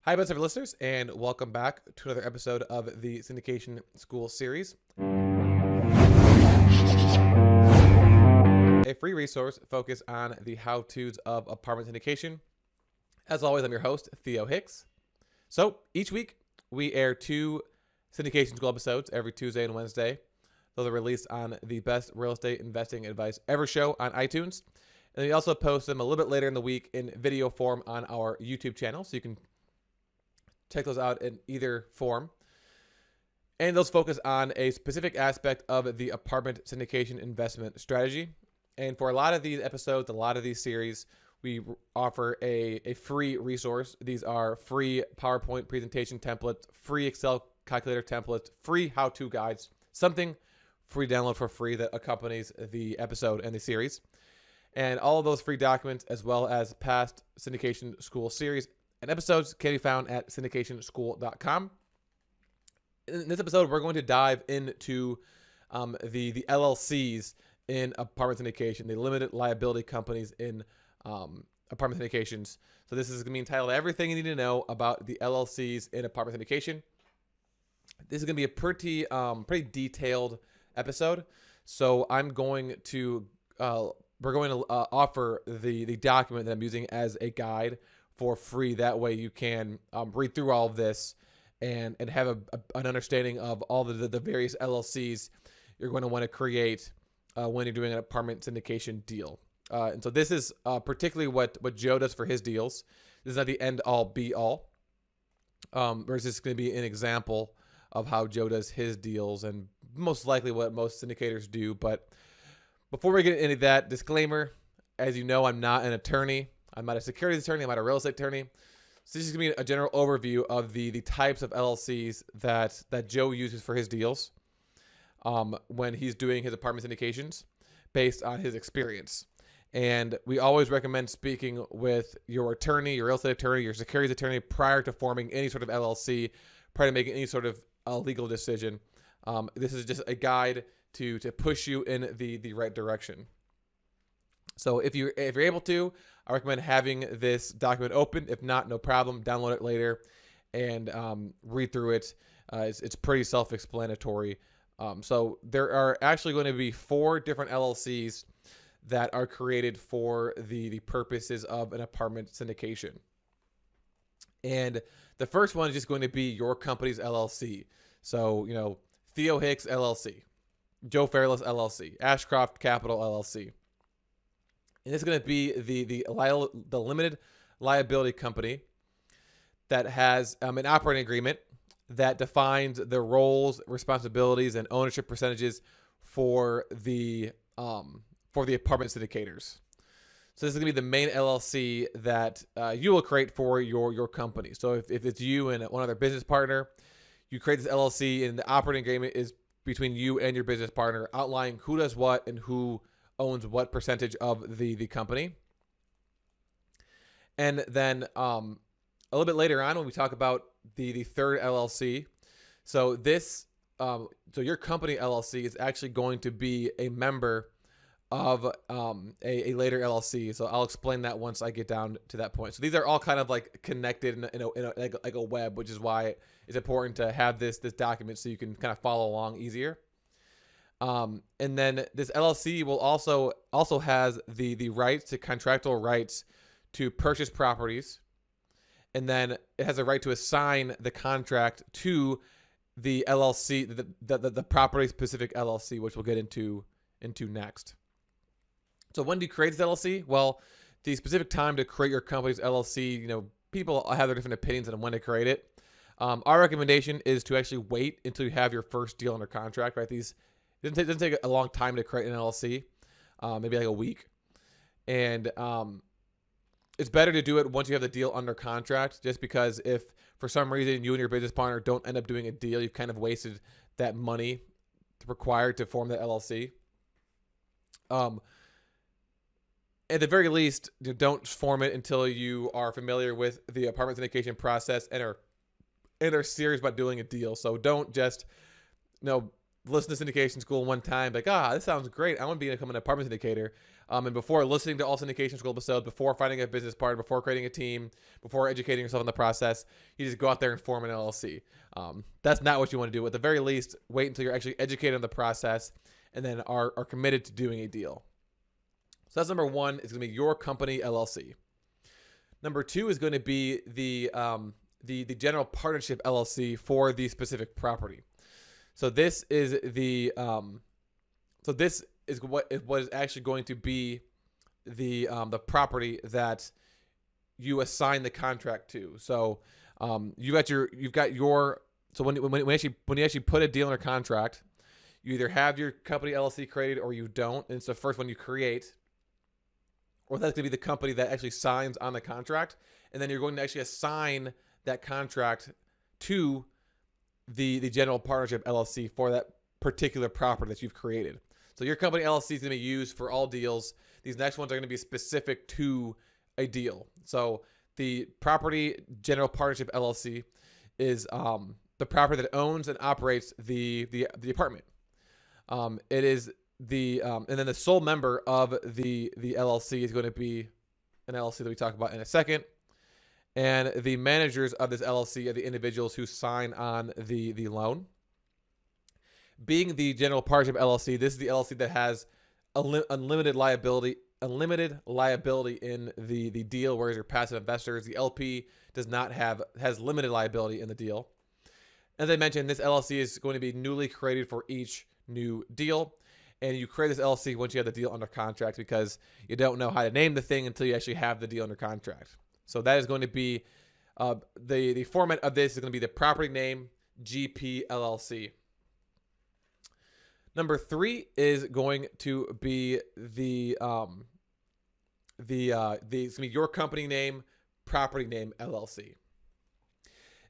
Hi, best ever listeners, and welcome back to another episode of the Syndication School series, a free resource focused on the how-tos of apartment syndication. As always, I'm your host, Theo Hicks. So each week, we air two Syndication School episodes every Tuesday and Wednesday. Those are released on the Best Real Estate Investing Advice Ever show on iTunes. And we also post them a little bit later in the week in video form on our YouTube channel, so you can check those out in either form. And those focus on a specific aspect of the apartment syndication investment strategy. And for a lot of these episodes, a lot of these series, we offer a free resource. These are free PowerPoint presentation templates, free Excel calculator templates, free how-to guides, something free download for free that accompanies the episode and the series. And all of those free documents, as well as past Syndication School series and episodes, can be found at syndicationschool.com. In this episode, we're going to dive into the LLCs in apartment syndication, the limited liability companies in apartment syndications. So this is going to be entitled "Everything You Need to Know About the LLCs in Apartment Syndication." This is going to be a pretty detailed episode. So I'm going to we're going to offer the document that I'm using as a guide for free. That way you can read through all of this and have an understanding of all the various LLCs you're going to want to create when you're doing an apartment syndication deal. And so this is particularly what Joe does for his deals. This is not the end all be all. Whereas this is going to be an example of how Joe does his deals and most likely what most syndicators do. But before we get into that, disclaimer, as you know, I'm not an attorney. I'm not a securities attorney. I'm not a real estate attorney. So this is going to be a general overview of the types of LLCs that Joe uses for his deals when he's doing his apartment syndications based on his experience. And we always recommend speaking with your attorney, your real estate attorney, your securities attorney prior to forming any sort of LLC, prior to making any sort of legal decision. This is just a guide to push you in the right direction. So if you're able to, I recommend having this document open. If not, no problem. Download it later and read through it. It's pretty self-explanatory. So there are actually going to be 4 different LLCs that are created for the purposes of an apartment syndication. And the first one is just going to be your company's LLC. So, Theo Hicks LLC, Joe Fairless LLC, Ashcroft Capital LLC. And it's going to be the limited liability company that has an operating agreement that defines the roles, responsibilities, and ownership percentages for the apartment syndicators. So this is going to be the main LLC that you will create for your company. So if it's you and one other business partner, you create this LLC, and the operating agreement is between you and your business partner, outlining who does what and who owns what percentage of the company. And then a little bit later on, when we talk about the third LLC, so this so your company LLC is actually going to be a member of a later LLC. So I'll explain that once I get down to that point. So these are all kind of like connected in a like a web, which is why it's important to have this document so you can kind of follow along easier. And then this LLC will also has the rights to contractual rights to purchase properties. And then it has a right to assign the contract to the LLC, the property specific LLC, which we'll get into next. So when do you create this LLC? Well, the specific time to create your company's LLC, people have their different opinions on when to create it. Our recommendation is to actually wait until you have your first deal under contract, right? It doesn't take a long time to create an LLC, maybe like a week. And it's better to do it once you have the deal under contract, just because if for some reason you and your business partner don't end up doing a deal, you've kind of wasted that money required to form that LLC. At the very least, don't form it until you are familiar with the apartment syndication process and are serious about doing a deal. So don't just, listen to syndication school one time, like, this sounds great. I want to become an apartment syndicator. And before listening to all syndication school episodes, before finding a business partner, before creating a team, before educating yourself in the process, you just go out there and form an LLC. That's not what you want to do. At the very least, wait until you're actually educated on the process and then are committed to doing a deal. So that's number one, is going to be your company LLC. Number two is going to be the general partnership LLC for the specific property. So this is what is actually going to be the property that you assign the contract to. So when you actually put a deal under contract, you either have your company LLC created or you don't. And it's the first one you create, or that's going to be the company that actually signs on the contract. And then you're going to actually assign that contract to the general partnership LLC for that particular property that you've created. So your company LLC is going to be used for all deals. These next ones are going to be specific to a deal. So the property general partnership LLC is the property that owns and operates the apartment. It is and then the sole member of the LLC is going to be an LLC that we talk about in a second. And the managers of this LLC are the individuals who sign on the loan. Being the general partnership LLC, this is the LLC that has unlimited liability in the deal, whereas your passive investors, the LP, has limited liability in the deal. As I mentioned, this LLC is going to be newly created for each new deal. And you create this LLC once you have the deal under contract, because you don't know how to name the thing until you actually have the deal under contract. So that is going to be the format of this is going to be the property name GP LLC. Number three is going to be it's going to be your company name, property name LLC.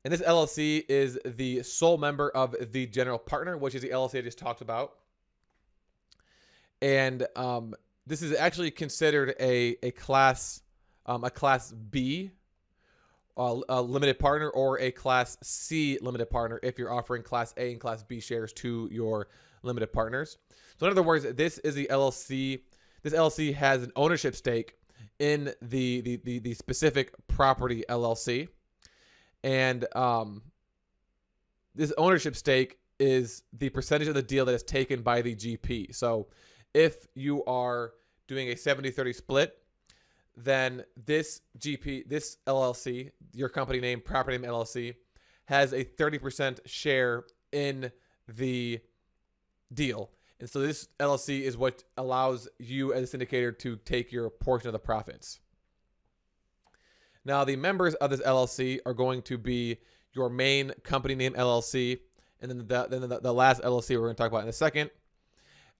And this LLC is the sole member of the general partner, which is the LLC I just talked about. And this is actually considered a class B limited partner, or a class C limited partner if you're offering class A and class B shares to your limited partners. So in other words, this is the LLC. This LLC has an ownership stake in the specific property LLC. And this ownership stake is the percentage of the deal that is taken by the GP. So if you are doing a 70-30 split, then this LLC, your company name, property name LLC, has a 30% share in the deal. And so this LLC is what allows you as a syndicator to take your portion of the profits. Now, the members of this LLC are going to be your main company name LLC, and then the last LLC we're going to talk about in a second,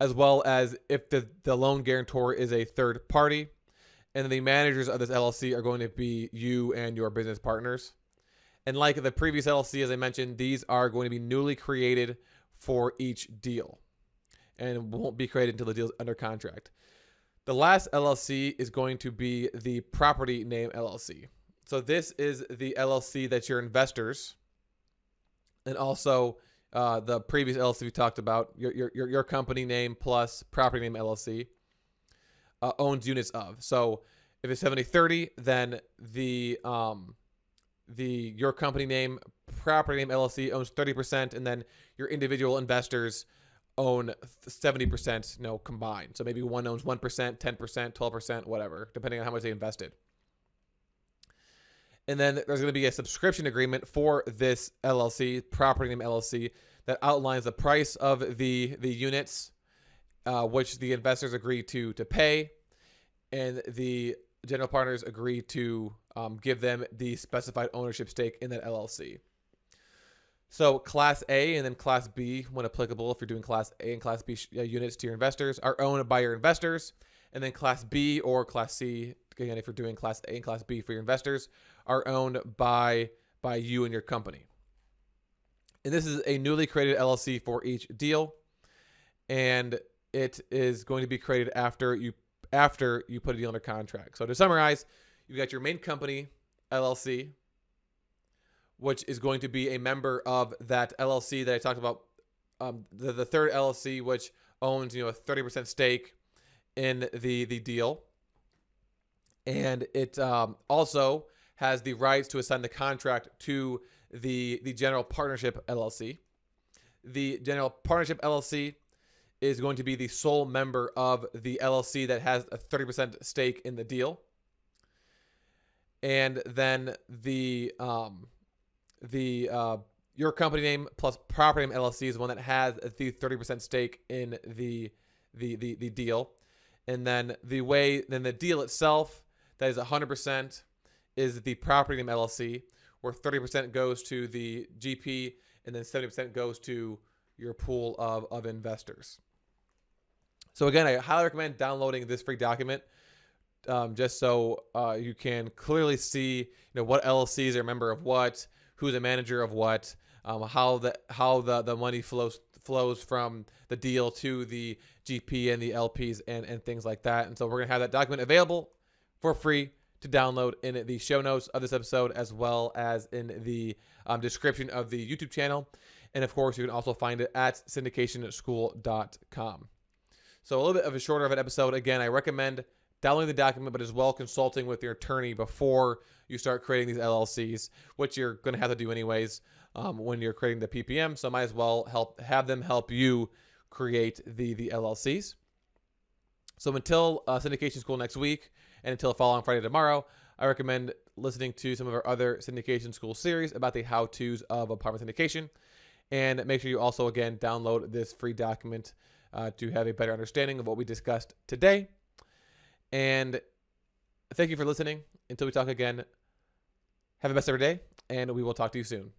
as well as if the loan guarantor is a third party. And then the managers of this LLC are going to be you and your business partners. And like the previous LLC, as I mentioned, these are going to be newly created for each deal and won't be created until the deal is under contract. The last LLC is going to be the property name LLC. So this is the LLC that your investors, and also the previous LLC we talked about, your company name plus property name LLC, owns units of. So if it's 70-30, then your company name, property name LLC owns 30%, and then your individual investors own 70%, combined. So maybe one owns 1%, 10%, 12%, whatever, depending on how much they invested. And then there's going to be a subscription agreement for this LLC, property name LLC, that outlines the price of the units, which the investors agree to pay, and the general partners agree to give them the specified ownership stake in that LLC. So Class A and then Class B, when applicable, if you're doing Class A and Class B units to your investors, are owned by your investors. And then Class B or Class C, again, if you're doing Class A and Class B for your investors, are owned by you and your company. And this is a newly created LLC for each deal. And it is going to be created after you put a deal under contract. So to summarize, you've got your main company, LLC, which is going to be a member of that LLC that I talked about, the third LLC, which owns a 30% stake in the deal. And it also has the rights to assign the contract to the general partnership LLC. The general partnership LLC is going to be the sole member of the LLC that has a 30% stake in the deal. And then your company name plus property name LLC is the one that has the 30% stake in the deal. And then the deal itself that is 100% is the property name LLC, where 30% goes to the GP and then 70% goes to your pool of investors. So again, I highly recommend downloading this free document, just so you can clearly see, what LLCs are a member of what, who's a manager of what, how the money flows from the deal to the GP and the LPs and things like that. And so we're gonna have that document available for free to download in the show notes of this episode, as well as in the description of the YouTube channel. And of course, you can also find it at syndicationschool.com. So a little bit of a shorter of an episode. Again, I recommend downloading the document, but as well consulting with your attorney before you start creating these LLCs, which you're going to have to do anyways when you're creating the PPM. So might as well have them help you create the LLCs. So until syndication school next week and until following Friday tomorrow, I recommend listening to some of our other syndication school series about the how-tos of apartment syndication. And make sure you also, again, download this free document to have a better understanding of what we discussed today. And thank you for listening. Until we talk again, have the best of your day, and we will talk to you soon.